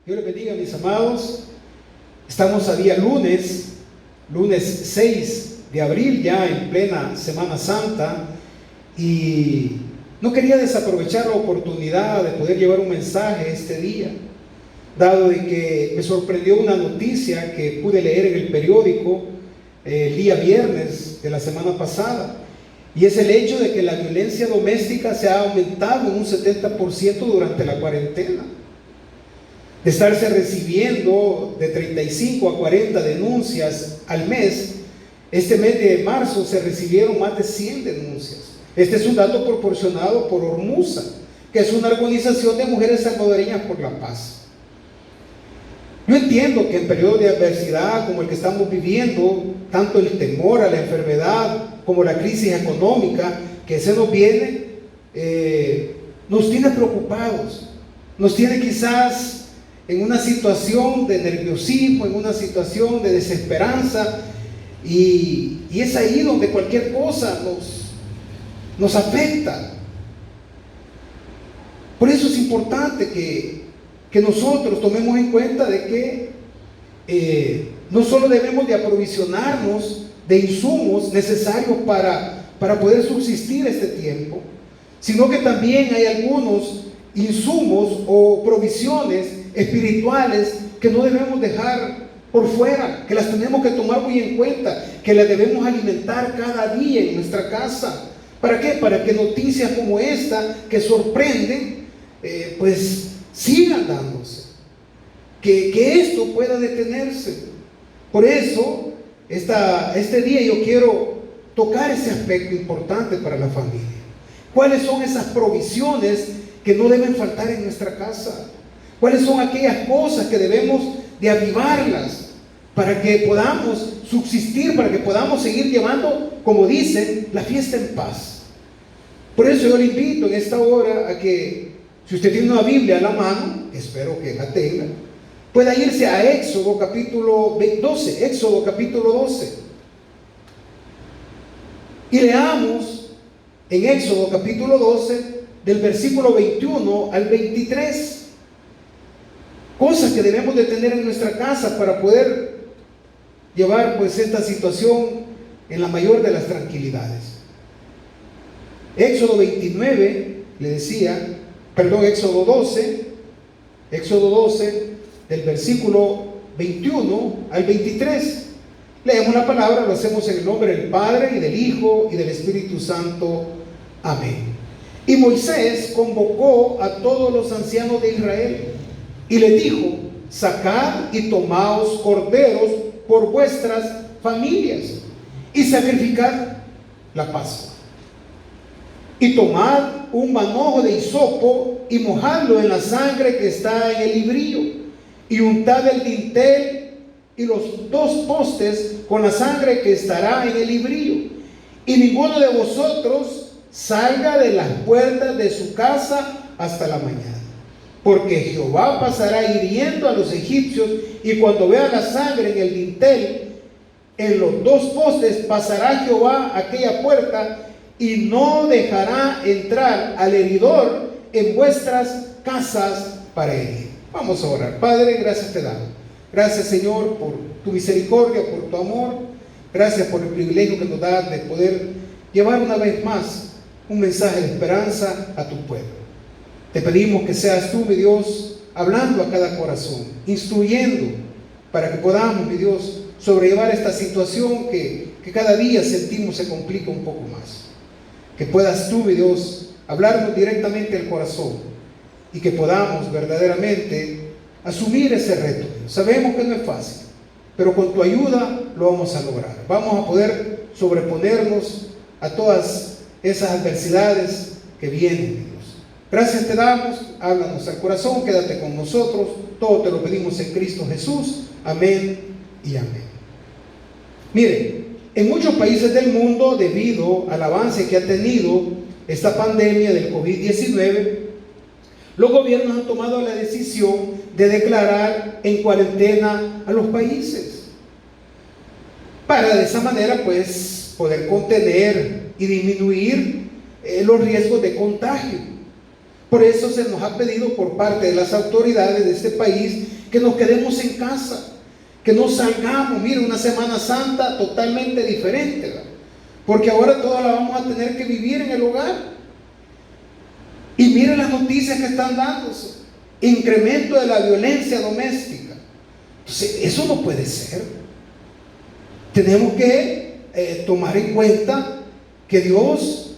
Dios les bendiga, mis amados. Estamos a día lunes 6 de abril, ya en plena Semana Santa, y no quería desaprovechar la oportunidad de poder llevar un mensaje este día, dado de que me sorprendió una noticia que pude leer en el periódico el día viernes de la semana pasada, y es el hecho de que la violencia doméstica se ha aumentado en un 70% durante la cuarentena. De estarse recibiendo de 35 a 40 denuncias al mes, este mes de marzo se recibieron más de 100 denuncias. Este es un dato proporcionado por Ormusa, que es una organización de mujeres salvadoreñas por la paz. Yo entiendo que en periodos de adversidad como el que estamos viviendo, tanto el temor a la enfermedad como la crisis económica que se nos viene, nos tiene preocupados, nos tiene quizás en una situación de nerviosismo, en una situación de desesperanza, y es ahí donde cualquier cosa nos afecta. Por eso es importante que nosotros tomemos en cuenta de que no solo debemos de aprovisionarnos de insumos necesarios para poder subsistir este tiempo, sino que también hay algunos insumos o provisiones espirituales que no debemos dejar por fuera, que las tenemos que tomar muy en cuenta, que las debemos alimentar cada día en nuestra casa. ¿Para qué? Para que noticias como esta, que sorprenden, pues sigan dándose, que esto pueda detenerse. Por eso, este día yo quiero tocar ese aspecto importante para la familia. ¿Cuáles son esas provisiones que no deben faltar en nuestra casa? ¿Cuáles son aquellas cosas que debemos de avivarlas para que podamos subsistir, para que podamos seguir llevando, como dicen, la fiesta en paz? Por eso yo le invito en esta hora a que, si usted tiene una Biblia a la mano, espero que la tenga, pueda irse a Éxodo capítulo 12, Éxodo capítulo 12. Y leamos en Éxodo capítulo 12, del versículo 21 al 23. Cosas que debemos de tener en nuestra casa para poder llevar pues esta situación en la mayor de las tranquilidades. Éxodo 29, le decía, perdón, Éxodo 12, del versículo 21 al 23. Leemos la palabra, lo hacemos en el nombre del Padre, y del Hijo, y del Espíritu Santo. Amén. Y Moisés convocó a todos los ancianos de Israel, y les dijo: sacad y tomaos corderos por vuestras familias, y sacrificad la Pascua. Y tomad un manojo de hisopo, y mojadlo en la sangre que está en el librillo, y untad el dintel y los dos postes con la sangre que estará en el librillo. Y ninguno de vosotros salga de las puertas de su casa hasta la mañana, porque Jehová pasará hiriendo a los egipcios, y cuando vea la sangre en el dintel, en los dos postes, pasará Jehová aquella puerta, y no dejará entrar al heridor en vuestras casas para herir. Vamos a orar. Padre, gracias te damos. Gracias, Señor, por tu misericordia, por tu amor. Gracias por el privilegio que nos das de poder llevar una vez más un mensaje de esperanza a tu pueblo. Te pedimos que seas tú, mi Dios, hablando a cada corazón, instruyendo, para que podamos, mi Dios, sobrellevar esta situación que cada día sentimos se complica un poco más. Que puedas tú, mi Dios, hablarnos directamente al corazón, y que podamos verdaderamente asumir ese reto. Sabemos que no es fácil, pero con tu ayuda lo vamos a lograr. Vamos a poder sobreponernos a todas esas adversidades que vienen, mi Dios. Gracias te damos, háblanos al corazón, quédate con nosotros, todo te lo pedimos en Cristo Jesús. Amén y amén. Miren, en muchos países del mundo, debido al avance que ha tenido esta pandemia del COVID-19, los gobiernos han tomado la decisión de declarar en cuarentena a los países, para de esa manera pues poder contener y disminuir los riesgos de contagio. Por eso se nos ha pedido por parte de las autoridades de este país que nos quedemos en casa, que no salgamos. Mire, una Semana Santa totalmente diferente, ¿verdad? Porque ahora toda la vamos a tener que vivir en el hogar. Y miren las noticias que están dándose: incremento de la violencia doméstica. Entonces, eso no puede ser. Tenemos que tomar en cuenta que Dios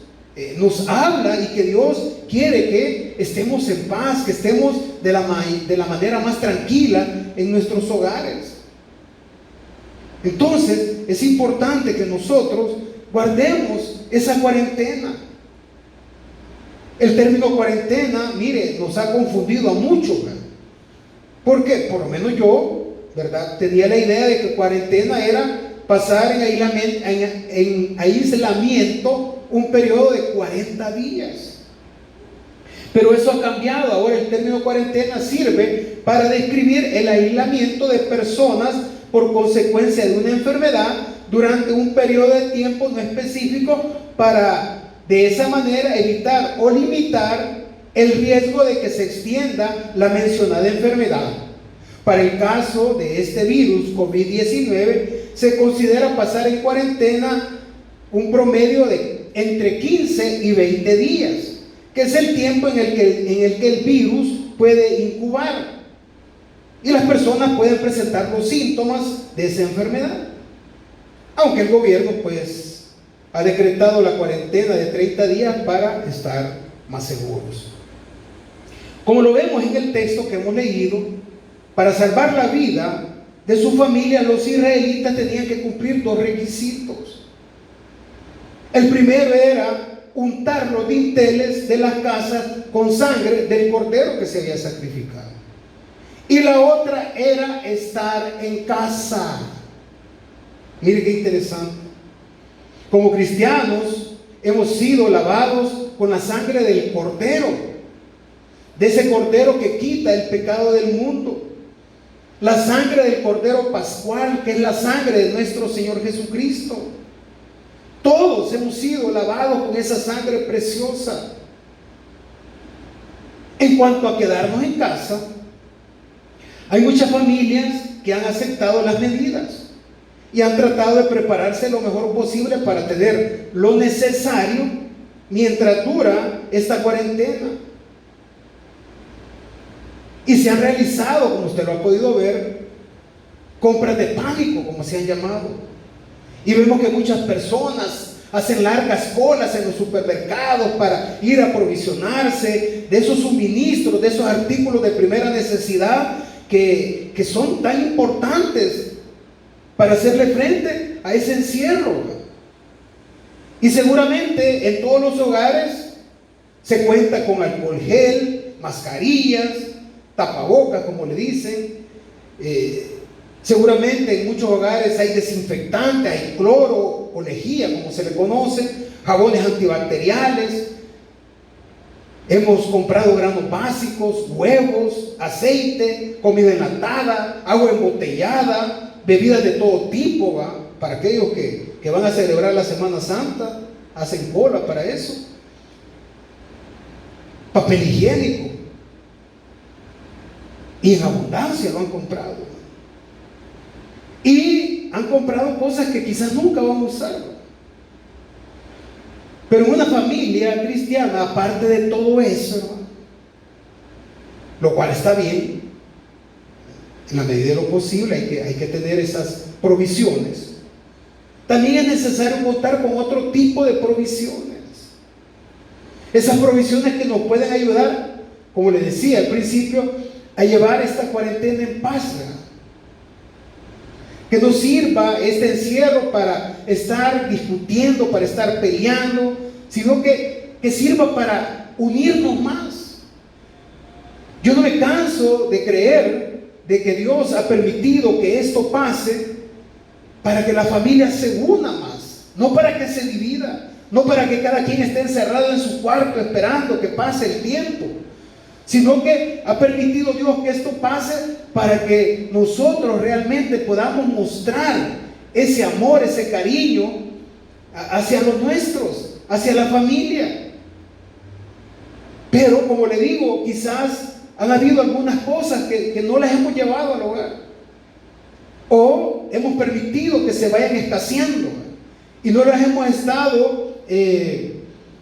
nos habla y que Dios quiere que estemos en paz, que estemos de la manera más tranquila en nuestros hogares. Entonces, es importante que nosotros guardemos esa cuarentena. El término cuarentena, mire, nos ha confundido a muchos, ¿verdad? Porque por lo menos yo, ¿verdad?, tenía la idea de que cuarentena era pasar en aislamiento un periodo de 40 días. Pero eso ha cambiado. Ahora el término cuarentena sirve para describir el aislamiento de personas por consecuencia de una enfermedad durante un periodo de tiempo no específico, para de esa manera evitar o limitar el riesgo de que se extienda la mencionada enfermedad. Para el caso de este virus COVID-19, se considera pasar en cuarentena un promedio de entre 15 y 20 días, que es el tiempo en el que el virus puede incubar y las personas pueden presentar los síntomas de esa enfermedad. Aunque el gobierno pues ha decretado la cuarentena de 30 días para estar más seguros. Como lo vemos en el texto que hemos leído, para salvar la vida de su familia, los israelitas tenían que cumplir 2 requisitos. El primero era untar los dinteles de las casas con sangre del cordero que se había sacrificado. Y la otra era estar en casa. Mire qué interesante. Como cristianos hemos sido lavados con la sangre del cordero, de ese cordero que quita el pecado del mundo. La sangre del cordero pascual, que es la sangre de nuestro Señor Jesucristo. Todos hemos sido lavados con esa sangre preciosa. En cuanto a quedarnos en casa, hay muchas familias que han aceptado las medidas y han tratado de prepararse lo mejor posible para tener lo necesario mientras dura esta cuarentena. Y se han realizado, como usted lo ha podido ver, compras de pánico, como se han llamado. Y vemos que muchas personas hacen largas colas en los supermercados para ir a aprovisionarse de esos suministros, de esos artículos de primera necesidad que son tan importantes para hacerle frente a ese encierro. Y seguramente en todos los hogares se cuenta con alcohol gel, mascarillas, tapabocas, como le dicen. Seguramente en muchos hogares hay desinfectante, hay cloro o lejía, como se le conoce, jabones antibacteriales. Hemos comprado granos básicos, huevos, aceite, comida enlatada, agua embotellada, bebidas de todo tipo, ¿va? Para aquellos que van a celebrar la Semana Santa, hacen cola para eso. Papel higiénico, y en abundancia lo han comprado. Y han comprado cosas que quizás nunca vamos a usar. Pero en una familia cristiana, aparte de todo eso, lo cual está bien, en la medida de lo posible hay que tener esas provisiones. También es necesario contar con otro tipo de provisiones. Esas provisiones que nos pueden ayudar, como les decía al principio, a llevar esta cuarentena en paz. Que no sirva este encierro para estar discutiendo, para estar peleando, sino que sirva para unirnos más. Yo no me canso de creer de que Dios ha permitido que esto pase para que la familia se una más, no para que se divida, no para que cada quien esté encerrado en su cuarto esperando que pase el tiempo, sino que ha permitido Dios que esto pase para que nosotros realmente podamos mostrar ese amor, ese cariño hacia los nuestros, hacia la familia. Pero como le digo, quizás han habido algunas cosas que no las hemos llevado al hogar, o hemos permitido que se vayan escaseando y no las hemos estado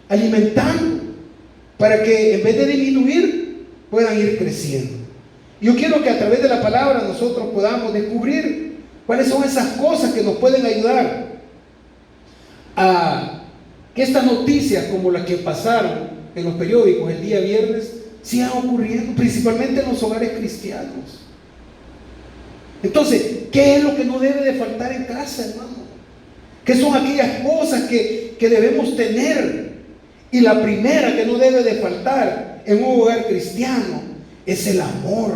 alimentando para que en vez de disminuir puedan ir creciendo. Yo quiero que a través de la palabra nosotros podamos descubrir cuáles son esas cosas que nos pueden ayudar a que estas noticias como las que pasaron en los periódicos el día viernes sigan ocurriendo, principalmente en los hogares cristianos. Entonces, ¿qué es lo que no debe de faltar en casa, hermano? ¿Qué son aquellas cosas que debemos tener? Y la primera que no debe de faltar en un hogar cristiano es el amor.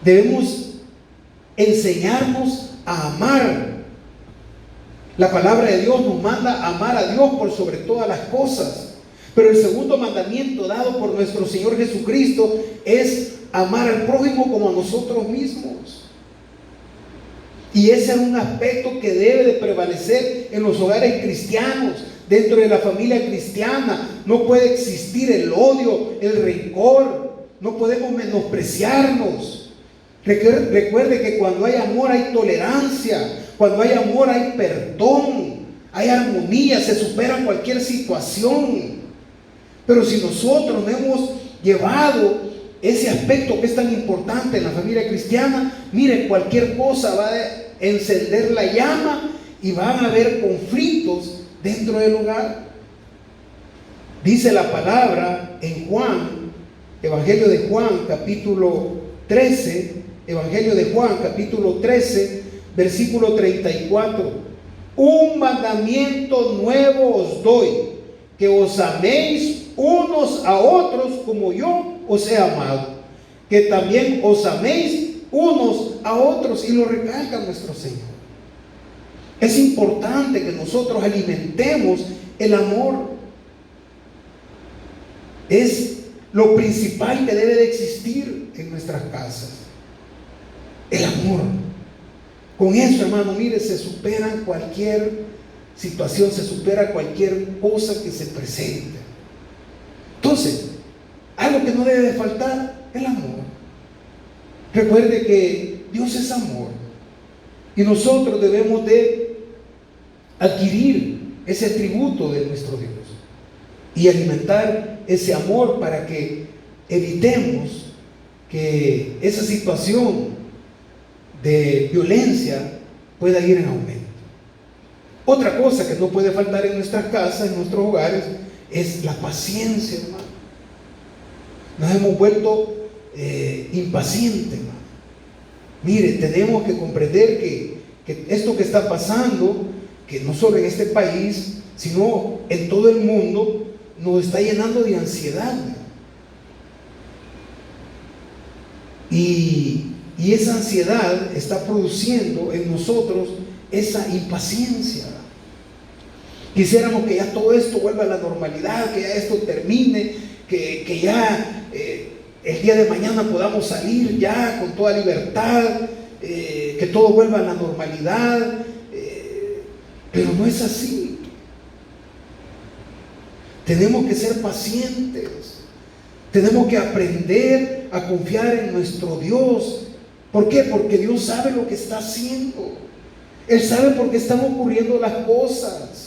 Debemos enseñarnos a amar. La palabra de Dios nos manda a amar a Dios por sobre todas las cosas. Pero el segundo mandamiento dado por nuestro Señor Jesucristo es amar al prójimo como a nosotros mismos. Y ese es un aspecto que debe de prevalecer en los hogares cristianos, dentro de la familia cristiana. No puede existir el odio, el rencor. No podemos menospreciarnos. Recuerde que cuando hay amor hay tolerancia. Cuando hay amor hay perdón, hay armonía, se supera cualquier situación. Pero si nosotros no hemos llevado ese aspecto que es tan importante en la familia cristiana, miren, cualquier cosa va a encender la llama y van a haber conflictos dentro del hogar. Dice la palabra en Juan, Evangelio de Juan, capítulo 13, Evangelio de Juan, capítulo 13, versículo 34. Un mandamiento nuevo os doy, que os améis unos a otros como yo os he amado, que también os améis unos a otros. Y lo recalca nuestro Señor. Es importante que nosotros alimentemos el amor. Es lo principal que debe de existir en nuestras casas, el amor. Con eso, hermano, mire, se supera cualquier situación, se supera cualquier cosa que se presente. Entonces, algo que no debe de faltar, el amor. Recuerde que Dios es amor y nosotros debemos de adquirir ese tributo de nuestro Dios y alimentar ese amor para que evitemos que esa situación de violencia pueda ir en aumento. Otra cosa que no puede faltar en nuestras casas, en nuestros hogares, es la paciencia, hermano. Nos hemos vuelto impacientes, hermano. Mire, tenemos que comprender que esto que está pasando, que no solo en este país, sino en todo el mundo, nos está llenando de ansiedad. Y esa ansiedad está produciendo en nosotros esa impaciencia. Quisiéramos que ya todo esto vuelva a la normalidad, que ya esto termine, que ya el día de mañana podamos salir ya con toda libertad, que todo vuelva a la normalidad, pero no es así. Tenemos que ser pacientes, tenemos que aprender a confiar en nuestro Dios. ¿Por qué? Porque Dios sabe lo que está haciendo. Él sabe por qué están ocurriendo las cosas.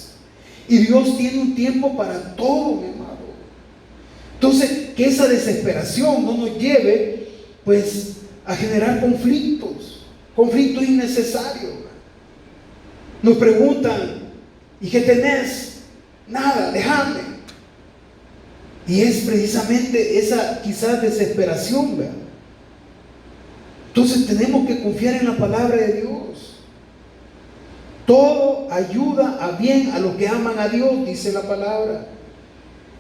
Y Dios tiene un tiempo para todo, mi amado. Entonces, que esa desesperación no nos lleve, pues, a generar conflictos innecesarios. Nos preguntan, ¿y qué tenés? Nada, déjame. Y es precisamente esa quizás desesperación, ¿verdad? Entonces tenemos que confiar en la palabra de Dios. Todo ayuda a bien a los que aman a Dios, dice la palabra.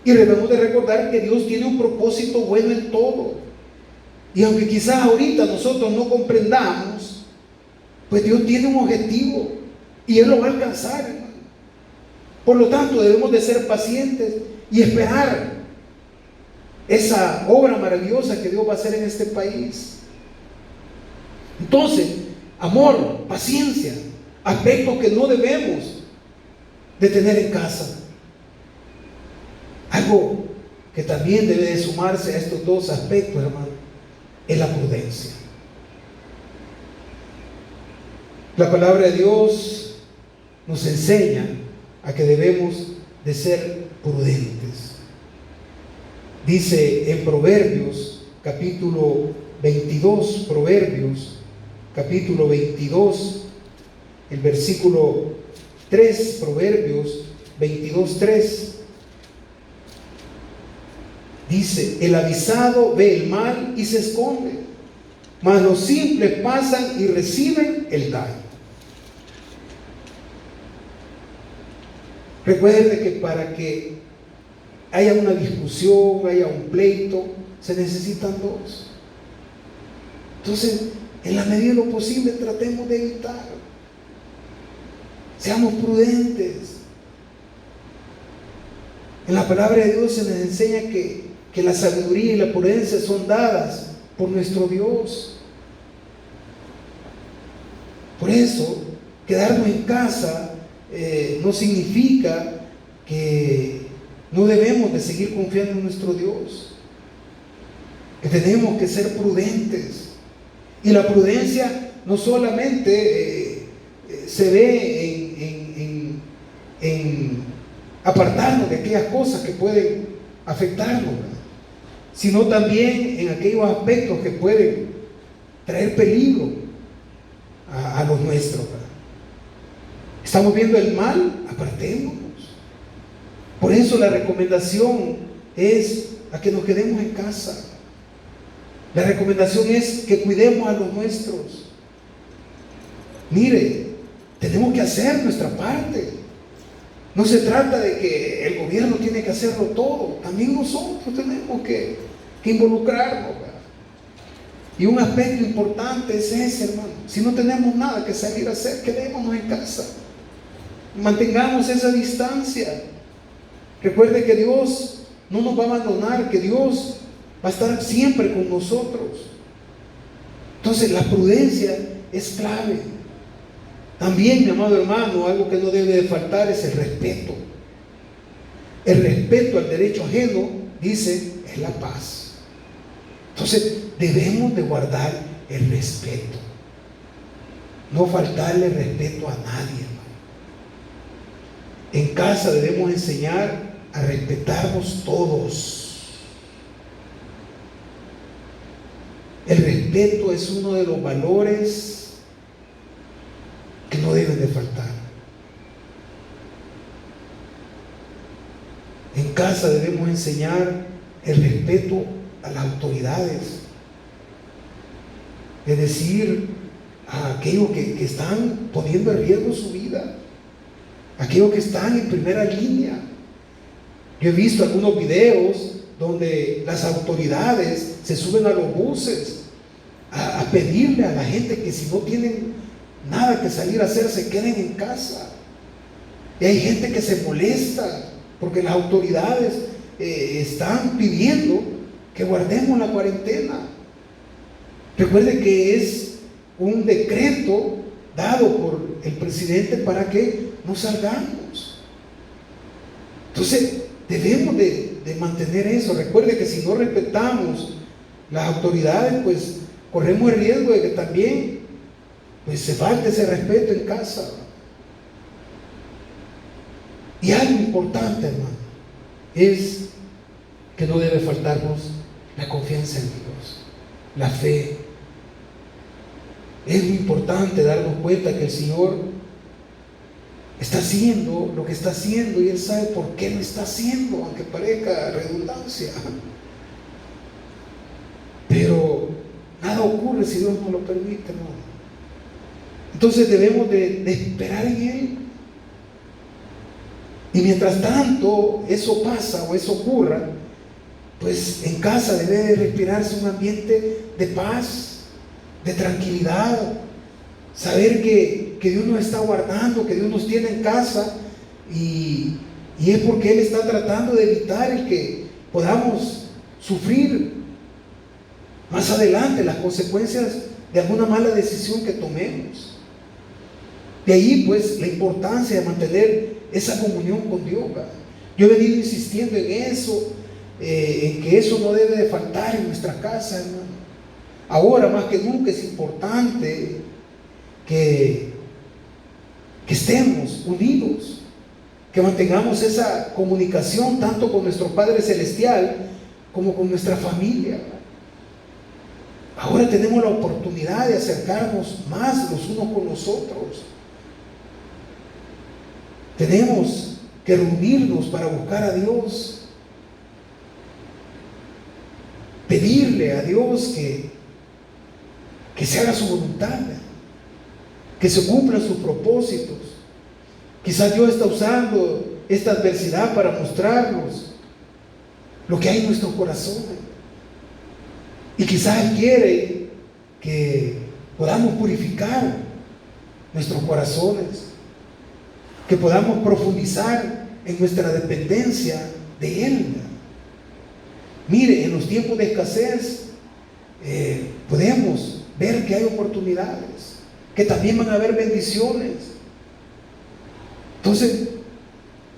Y debemos de recordar que Dios tiene un propósito bueno en todo. Y aunque quizás ahorita nosotros no comprendamos, pues Dios tiene un objetivo y Él lo va a alcanzar, hermano. Por lo tanto, debemos de ser pacientes y esperar esa obra maravillosa que Dios va a hacer en este país. Entonces, amor, paciencia, aspectos que no debemos de tener en casa. Algo que también debe de sumarse a estos dos aspectos, hermano, es la prudencia. La palabra de Dios nos enseña a que debemos de ser prudentes. Dice en Proverbios capítulo 22, Proverbios capítulo 22, el versículo 3, Proverbios 22, 3. Dice: el avisado ve el mal y se esconde, mas los simples pasan y reciben el daño. Recuerde que para que haya una discusión, haya un pleito, se necesitan dos. Entonces, en la medida de lo posible, tratemos de evitar. Seamos prudentes. En la palabra de Dios se nos enseña que la sabiduría y la prudencia son dadas por nuestro Dios. Por eso, quedarnos en casa no significa que no debemos de seguir confiando en nuestro Dios, que tenemos que ser prudentes. Y la prudencia no solamente se ve en apartarnos de aquellas cosas que pueden afectarnos, ¿verdad?, sino también en aquellos aspectos que pueden traer peligro a los nuestros, ¿verdad? Estamos viendo el mal, apartémonos. Por eso la recomendación es a que nos quedemos en casa. La recomendación es que cuidemos a los nuestros. Mire, tenemos que hacer nuestra parte. No se trata de que el gobierno tiene que hacerlo todo. También nosotros tenemos que involucrarnos, ¿verdad? Y un aspecto importante es ese, hermano. Si no tenemos nada que salir a hacer, quedémonos en casa. Mantengamos esa distancia. Recuerde que Dios no nos va a abandonar, que Dios va a estar siempre con nosotros. Entonces la prudencia es clave. También, mi amado hermano, algo que no debe de faltar es el respeto. El respeto al derecho ajeno, dice, es la paz. Entonces debemos de guardar el respeto. No faltarle respeto a nadie, hermano. En casa debemos enseñar a respetarnos todos. El respeto es uno de los valores que no deben de faltar. En casa debemos enseñar el respeto a las autoridades, es decir, a aquellos que están poniendo en riesgo su vida, aquellos que están en primera línea. Yo he visto algunos videos donde las autoridades se suben a los buses a pedirle a la gente que si no tienen nada que salir a hacer, se queden en casa. Y hay gente que se molesta porque las autoridades están pidiendo que guardemos la cuarentena. Recuerde que es un decreto dado por el presidente para que no salgamos. Entonces debemos de mantener eso. Recuerde que si no respetamos las autoridades, pues corremos el riesgo de que también pues se falte ese respeto en casa. Y algo importante, hermano, es que no debe faltarnos la confianza en Dios, la fe. Es muy importante darnos cuenta que el Señor está haciendo lo que está haciendo y Él sabe por qué lo está haciendo, aunque parezca redundancia. Pero nada ocurre si Dios no lo permite, hermano. Entonces debemos de esperar en Él. Y mientras tanto eso pasa o eso ocurra, pues en casa debe de respirarse un ambiente de paz, de tranquilidad, saber que Dios nos está guardando, que Dios nos tiene en casa, y es porque Él está tratando de evitar el que podamos sufrir más adelante las consecuencias de alguna mala decisión que tomemos. De ahí pues la importancia de mantener esa comunión con Dios, ¿verdad? Yo he venido insistiendo en eso, en que eso no debe de faltar en nuestra casa, hermano. Ahora más que nunca es importante que estemos unidos, que mantengamos esa comunicación tanto con nuestro Padre Celestial como con nuestra familia. Ahora tenemos la oportunidad de acercarnos más los unos con los otros. Tenemos que reunirnos para buscar a Dios, pedirle a Dios que se haga su voluntad, que se cumplan sus propósitos. Quizás Dios está usando esta adversidad para mostrarnos lo que hay en nuestros corazones. Y quizás Él quiere que podamos purificar nuestros corazones, que podamos profundizar en nuestra dependencia de Él. Mire, en los tiempos de escasez podemos ver que hay oportunidades, que también van a haber bendiciones. Entonces,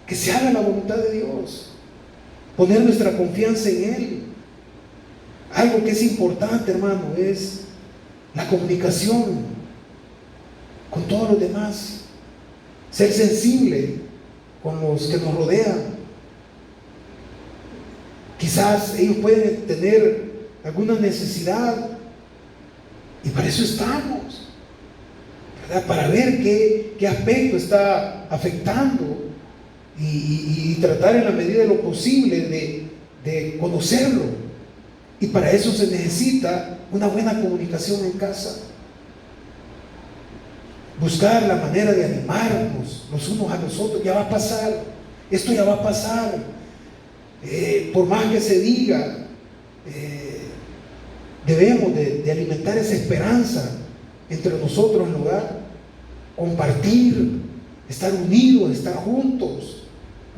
que se haga la voluntad de Dios, poner nuestra confianza en Él. Algo que es importante, hermano, es la comunicación con todos los demás, ser sensible con los que nos rodean. Quizás ellos pueden tener alguna necesidad y para eso estamos, ¿verdad? Para ver qué aspecto está afectando y tratar en la medida de lo posible de conocerlo. Y para eso se necesita una buena comunicación en casa. Buscar la manera de animarnos los unos a los otros. Ya va a pasar, esto ya va a pasar. Por más que se diga, debemos de alimentar esa esperanza entre nosotros en el hogar. Compartir, estar unidos, estar juntos.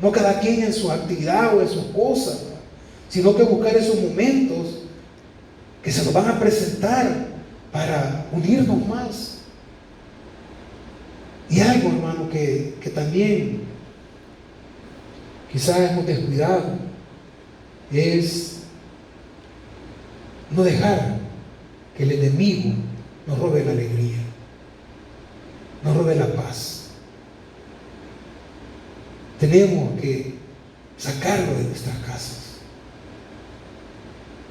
No cada quien en su actividad o en sus cosas, sino que buscar esos momentos que se nos van a presentar para unirnos más. Y algo, hermano, que también quizás hemos descuidado es no dejar que el enemigo nos robe la alegría, nos robe la paz. Tenemos que sacarlo de nuestras casas.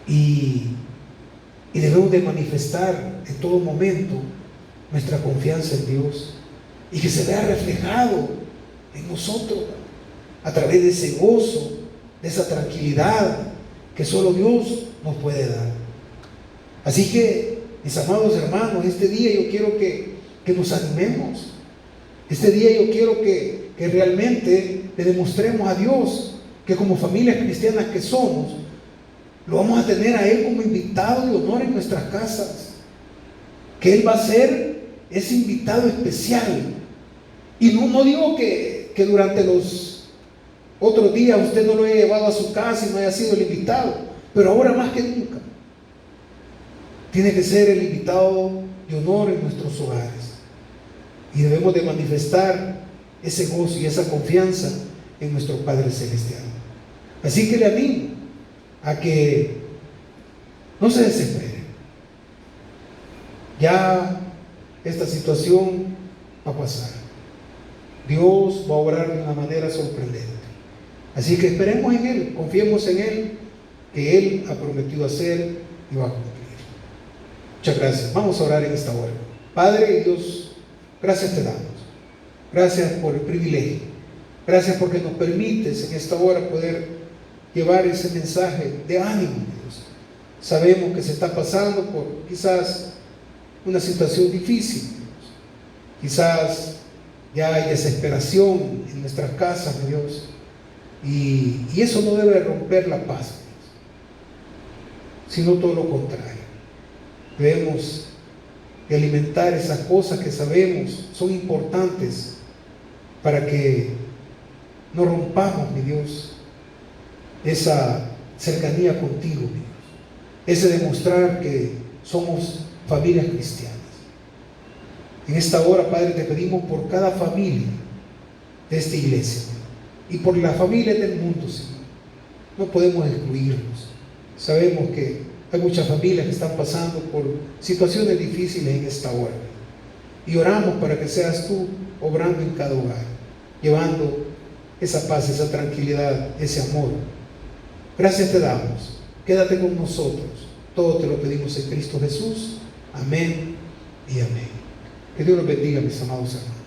Y debemos de manifestar en todo momento nuestra confianza en Dios y que se vea reflejado en nosotros a través de ese gozo, de esa tranquilidad que solo Dios nos puede dar. Así que, mis amados hermanos, este día yo quiero que nos animemos. Este día yo quiero que realmente le demostremos a Dios que como familias cristianas que somos, lo vamos a tener a Él como invitado de honor en nuestras casas, que Él va a ser ese invitado especial. Y no digo que durante los otros días usted no lo haya llevado a su casa y no haya sido el invitado, pero ahora más que nunca tiene que ser el invitado de honor en nuestros hogares, y debemos de manifestar ese gozo y esa confianza en nuestro Padre Celestial. Así que le animo a que no se desespere. Ya esta situación va a pasar. Dios va a obrar de una manera sorprendente. Así que esperemos en Él, confiemos en Él, que Él ha prometido hacer y va a cumplir. Muchas gracias. Vamos a orar en esta hora. Padre Dios, gracias te damos. Gracias por el privilegio. Gracias porque nos permites en esta hora poder llevar ese mensaje de ánimo, Dios. Sabemos que se está pasando por quizás una situación difícil, Dios. Quizás ya hay desesperación en nuestras casas, Dios. Y eso no debe romper la paz, Dios, sino todo lo contrario. Debemos de alimentar esas cosas que sabemos son importantes para que no rompamos, mi Dios, esa cercanía contigo, mi Dios. Ese demostrar que somos familias cristianas. En esta hora, Padre, te pedimos por cada familia de esta iglesia, Señor, y por las familias del mundo, Señor. no podemos excluirnos. Sabemos que hay muchas familias que están pasando por situaciones difíciles en esta hora. Y oramos para que seas tú obrando en cada hogar, llevando esa paz, esa tranquilidad, ese amor. Gracias te damos. Quédate con nosotros. Todo te lo pedimos en Cristo Jesús. Amén y amén. Que Dios los bendiga, mis amados hermanos.